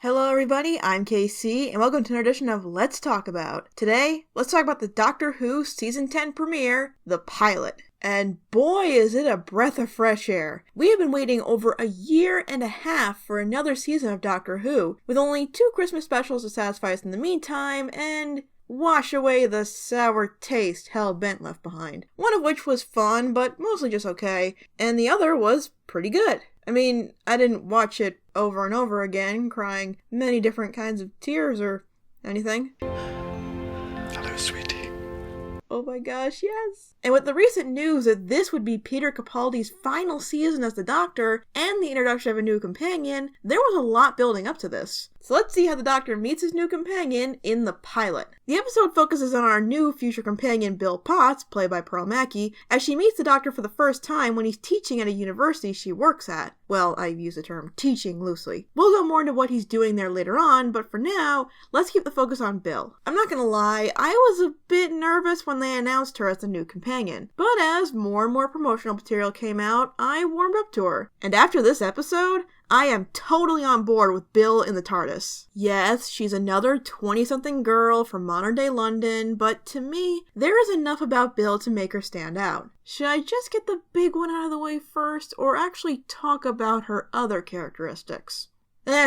Hello everybody, I'm KC, and welcome to another edition of Let's Talk About. Today, let's talk about the Doctor Who Season 10 premiere, the pilot. And boy is it a breath of fresh air. We have been waiting over a year and a half for another season of Doctor Who, with only 2 Christmas specials to satisfy us in the meantime, and wash away the sour taste Hellbent left behind. One of which was fun, but mostly just okay, and the other was pretty good. I mean, I didn't watch it over and over again, crying many different kinds of tears or anything. Hello, sweetie. Oh my gosh, yes! And with the recent news that this would be Peter Capaldi's final season as the Doctor, and the introduction of a new companion, there was a lot building up to this. So let's see how the Doctor meets his new companion in the pilot. The episode focuses on our new future companion Bill Potts, played by Pearl Mackie, as she meets the Doctor for the first time when he's teaching at a university she works at. Well, I use the term teaching loosely. We'll go more into what he's doing there later on, but for now, let's keep the focus on Bill. I'm not gonna lie, I was a bit nervous when they announced her as the new companion, but as more and more promotional material came out, I warmed up to her. And after this episode, I am totally on board with Bill in the TARDIS. Yes, she's another 20-something girl from modern-day London, but to me, there is enough about Bill to make her stand out. Should I just get the big one out of the way first, or actually talk about her other characteristics?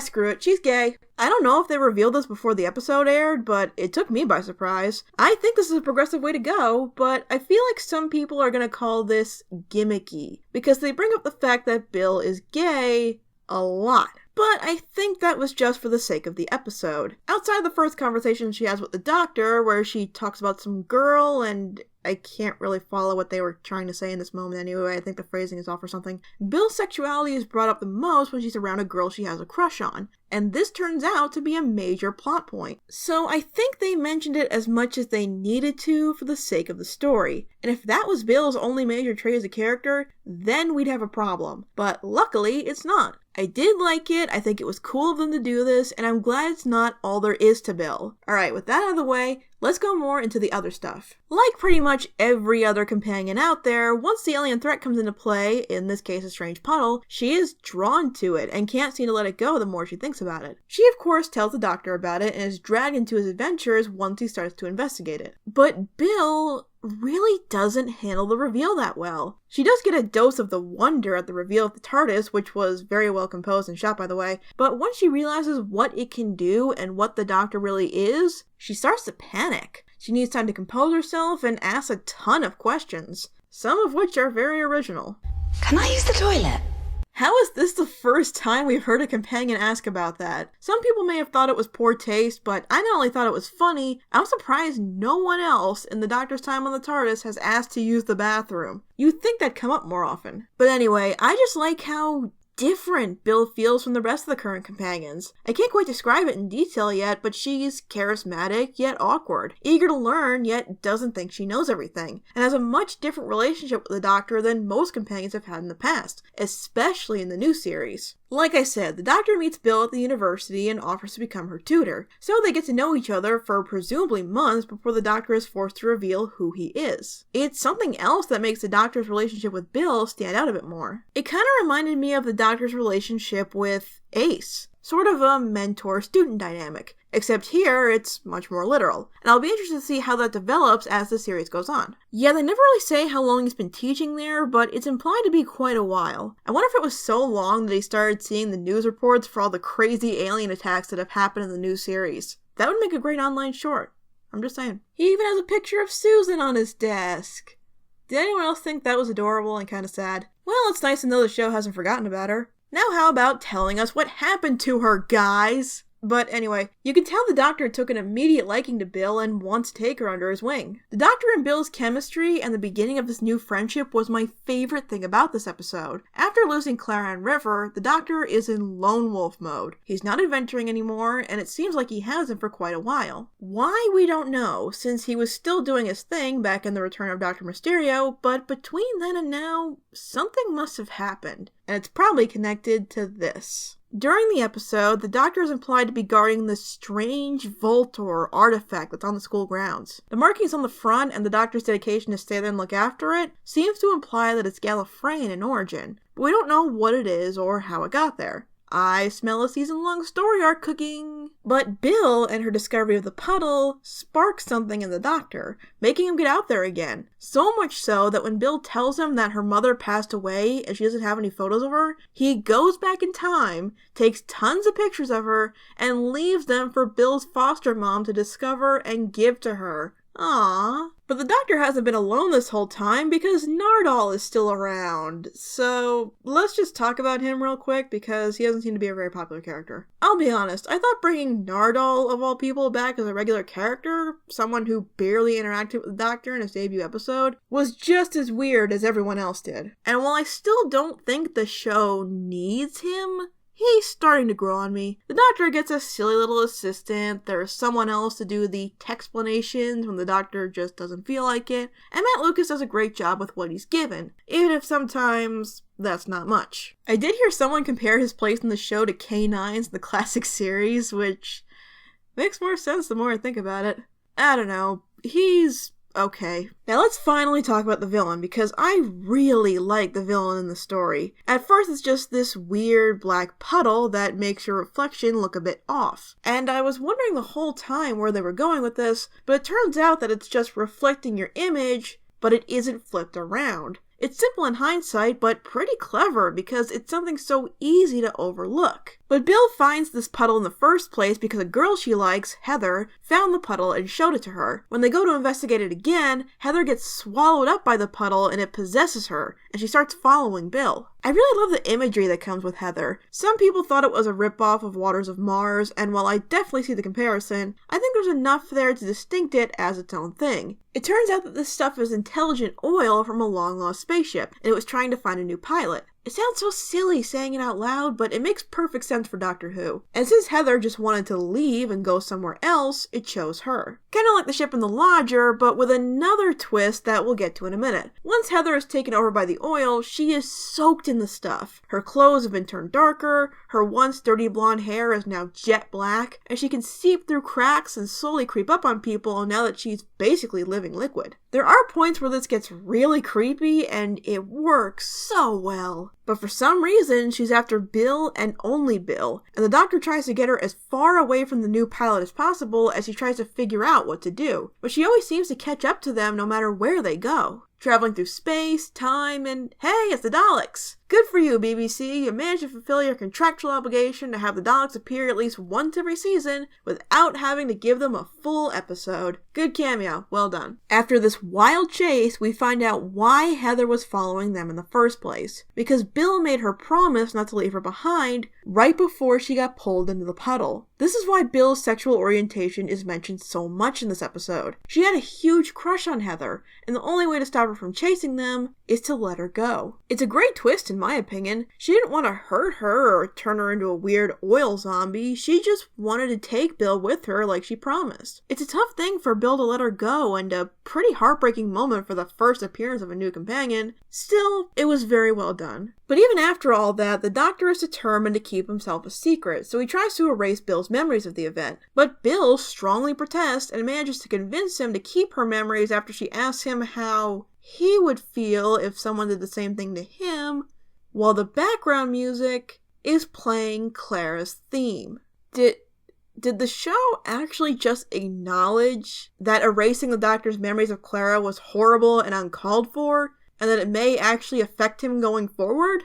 Screw it, she's gay. I don't know if they revealed this before the episode aired, but it took me by surprise. I think this is a progressive way to go, but I feel like some people are gonna call this gimmicky, because they bring up the fact that Bill is gay a lot. But I think that was just for the sake of the episode. Outside the first conversation she has with the Doctor, where she talks about some girl, and I can't really follow what they were trying to say in this moment anyway, I think the phrasing is off or something. Bill's sexuality is brought up the most when she's around a girl she has a crush on, and this turns out to be a major plot point. So I think they mentioned it as much as they needed to for the sake of the story, and if that was Bill's only major trait as a character, then we'd have a problem. But luckily, it's not. I did like it, I think it was cool of them to do this, and I'm glad it's not all there is to Bill. Alright, with that out of the way, let's go more into the other stuff. Like pretty much every other companion out there, once the alien threat comes into play, in this case a strange puddle, she is drawn to it and can't seem to let it go the more she thinks about it. She of course tells the Doctor about it and is dragged into his adventures once he starts to investigate it. But Bill really doesn't handle the reveal that well. She does get a dose of the wonder at the reveal of the TARDIS, which was very well composed and shot by the way, but once she realizes what it can do and what the Doctor really is, she starts to panic. She needs time to compose herself and asks a ton of questions, some of which are very original. Can I use the toilet? How is this the first time we've heard a companion ask about that? Some people may have thought it was poor taste, but I not only thought it was funny, I'm surprised no one else in the Doctor's time on the TARDIS has asked to use the bathroom. You'd think that'd come up more often. But anyway, I just like how different Bill feels from the rest of the current companions. I can't quite describe it in detail yet, but she's charismatic yet awkward, eager to learn yet doesn't think she knows everything, and has a much different relationship with the Doctor than most companions have had in the past, especially in the new series. Like I said, the Doctor meets Bill at the university and offers to become her tutor, so they get to know each other for presumably months before the Doctor is forced to reveal who he is. It's something else that makes the Doctor's relationship with Bill stand out a bit more. It kind of reminded me of the Doctor's relationship with Ace, sort of a mentor-student dynamic, except here it's much more literal, and I'll be interested to see how that develops as the series goes on. Yeah, they never really say how long he's been teaching there, but it's implied to be quite a while. I wonder if it was so long that he started seeing the news reports for all the crazy alien attacks that have happened in the new series. That would make a great online short. I'm just saying. He even has a picture of Susan on his desk. Did anyone else think that was adorable and kind of sad? Well, it's nice to know the show hasn't forgotten about her. Now how about telling us what happened to her, guys? But anyway, you can tell the Doctor took an immediate liking to Bill and wants to take her under his wing. The Doctor and Bill's chemistry and the beginning of this new friendship was my favorite thing about this episode. After losing Clara and River, the Doctor is in lone wolf mode. He's not adventuring anymore, and it seems like he hasn't for quite a while. Why, we don't know, since he was still doing his thing back in The Return of Dr. Mysterio, but between then and now, something must have happened, and it's probably connected to this. During the episode, the Doctor is implied to be guarding this strange Voltor artifact that's on the school grounds. The markings on the front and the Doctor's dedication to stay there and look after it seems to imply that it's Gallifreyan in origin, but we don't know what it is or how it got there. I smell a season-long story arc cooking. But Bill and her discovery of the puddle sparks something in the Doctor, making him get out there again. So much so that when Bill tells him that her mother passed away and she doesn't have any photos of her, he goes back in time, takes tons of pictures of her, and leaves them for Bill's foster mom to discover and give to her. Aww. But the Doctor hasn't been alone this whole time because Nardole is still around. So let's just talk about him real quick because he doesn't seem to be a very popular character. I'll be honest, I thought bringing Nardole, of all people, back as a regular character, someone who barely interacted with the Doctor in his debut episode, was just as weird as everyone else did. And while I still don't think the show needs him, he's starting to grow on me. The Doctor gets a silly little assistant, there's someone else to do the textplanations when the Doctor just doesn't feel like it, and Matt Lucas does a great job with what he's given, even if sometimes that's not much. I did hear someone compare his place in the show to K9's the classic series, which makes more sense the more I think about it. I don't know, he's okay. Now let's finally talk about the villain, because I really like the villain in the story. At first it's just this weird black puddle that makes your reflection look a bit off. And I was wondering the whole time where they were going with this, but it turns out that it's just reflecting your image, but it isn't flipped around. It's simple in hindsight, but pretty clever because it's something so easy to overlook. But Bill finds this puddle in the first place because a girl she likes, Heather, found the puddle and showed it to her. When they go to investigate it again, Heather gets swallowed up by the puddle and it possesses her, and she starts following Bill. I really love the imagery that comes with Heather. Some people thought it was a ripoff of Waters of Mars, and while I definitely see the comparison, I think there's enough there to distinct it as its own thing. It turns out that this stuff is intelligent oil from a long-lost spaceship, and it was trying to find a new pilot. It sounds so silly saying it out loud, but it makes perfect sense for Doctor Who. And since Heather just wanted to leave and go somewhere else, it chose her. Kinda like the ship in the Lodger, but with another twist that we'll get to in a minute. Once Heather is taken over by the oil, she is soaked in the stuff. Her clothes have been turned darker, her once dirty blonde hair is now jet black, and she can seep through cracks and slowly creep up on people now that she's basically living liquid. There are points where this gets really creepy, and it works so well. But for some reason, she's after Bill and only Bill, and the Doctor tries to get her as far away from the new pilot as possible as he tries to figure out what to do. But she always seems to catch up to them no matter where they go. Traveling through space, time, and hey, it's the Daleks! Good for you, BBC, you managed to fulfill your contractual obligation to have the Daleks appear at least once every season without having to give them a full episode. Good cameo, well done. After this wild chase, we find out why Heather was following them in the first place. Because Bill made her promise not to leave her behind right before she got pulled into the puddle. This is why Bill's sexual orientation is mentioned so much in this episode. She had a huge crush on Heather, and the only way to stop her from chasing them is to let her go. It's a great twist in my opinion. She didn't want to hurt her or turn her into a weird oil zombie, she just wanted to take Bill with her like she promised. It's a tough thing for Bill to let her go and a pretty heartbreaking moment for the first appearance of a new companion. Still, it was very well done. But even after all that, the Doctor is determined to keep himself a secret, so he tries to erase Bill's memories of the event. But Bill strongly protests and manages to convince him to keep her memories after she asks him how he would feel if someone did the same thing to him, while the background music is playing Clara's theme. Did the show actually just acknowledge that erasing the Doctor's memories of Clara was horrible and uncalled for, and that it may actually affect him going forward?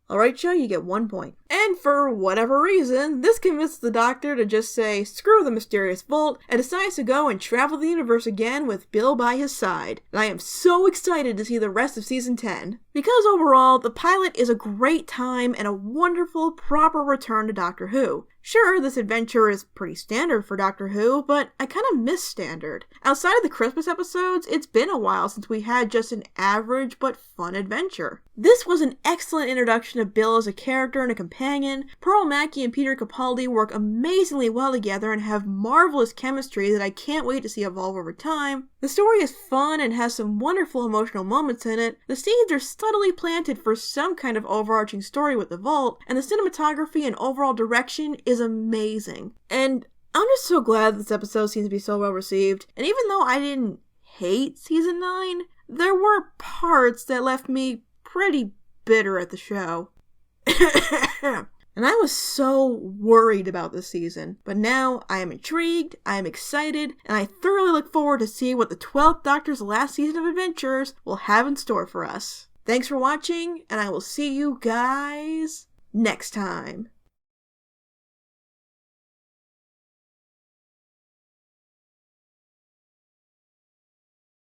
Alright, show, you get 1 point. And for whatever reason, this convinces the Doctor to just say, screw the mysterious vault, and decides to go and travel the universe again with Bill by his side. And I am so excited to see the rest of Season 10. Because overall, the pilot is a great time and a wonderful, proper return to Doctor Who. Sure, this adventure is pretty standard for Doctor Who, but I kind of miss standard. Outside of the Christmas episodes, it's been a while since we had just an average but fun adventure. This was an excellent introduction of Bill as a character and a companion. Pearl Mackie and Peter Capaldi work amazingly well together and have marvelous chemistry that I can't wait to see evolve over time. The story is fun and has some wonderful emotional moments in it. The seeds are subtly planted for some kind of overarching story with the vault, and the cinematography and overall direction is amazing. And I'm just so glad this episode seems to be so well received. And even though I didn't hate Season 9, there were parts that left me pretty bitter at the show. And I was so worried about this season, but now I am intrigued, I am excited, and I thoroughly look forward to seeing what the 12th Doctor's last season of adventures will have in store for us. Thanks for watching, and I will see you guys next time.